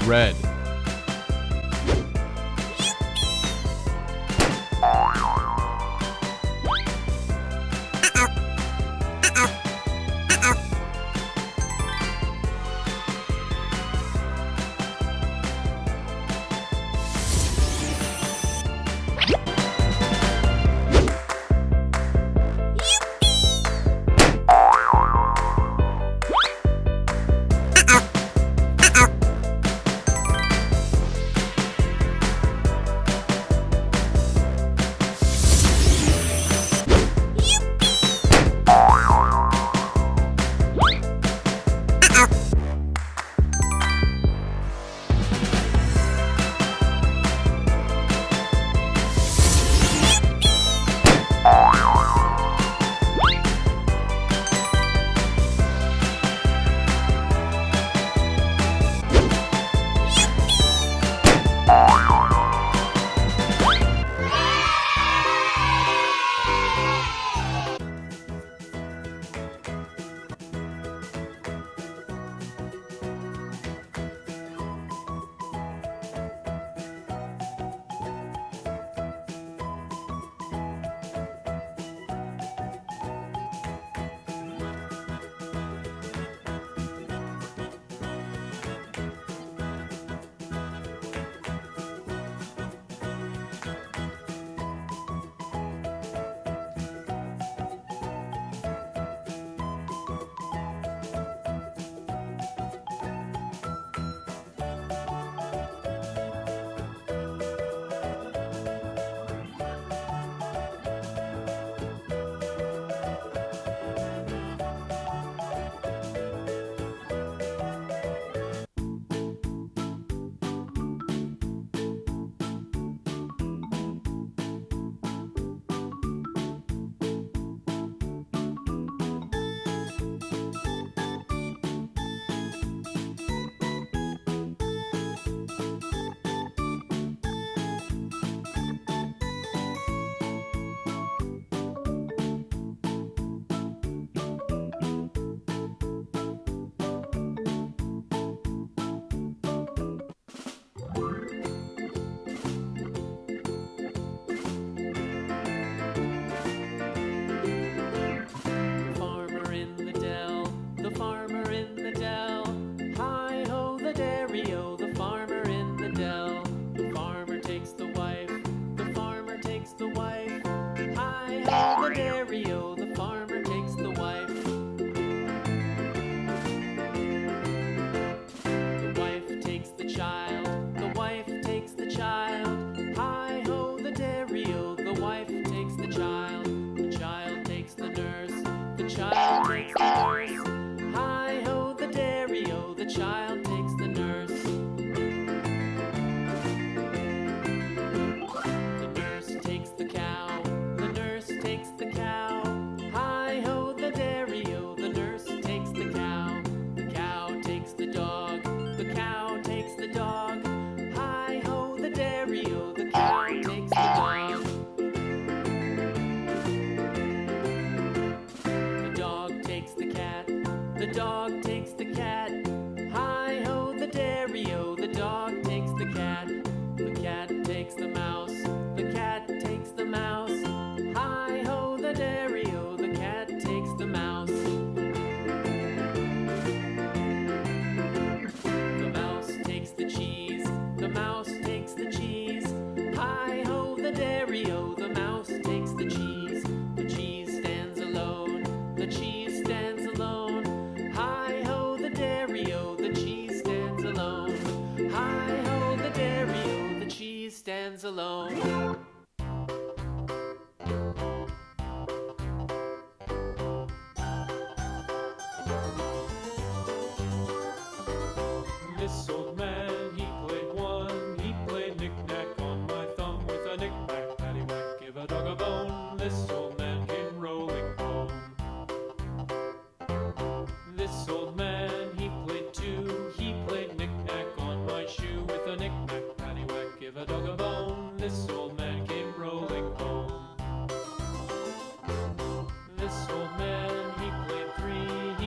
red. Alone. This old man, he played one. He played knick-knack on my thumb with a knick-knack, paddywhack, give a dog a bone. This old man came rolling home. This old man, he played two. He played knick-knack on my shoe with a knick-knack, paddywhack, give a dog a bone. This old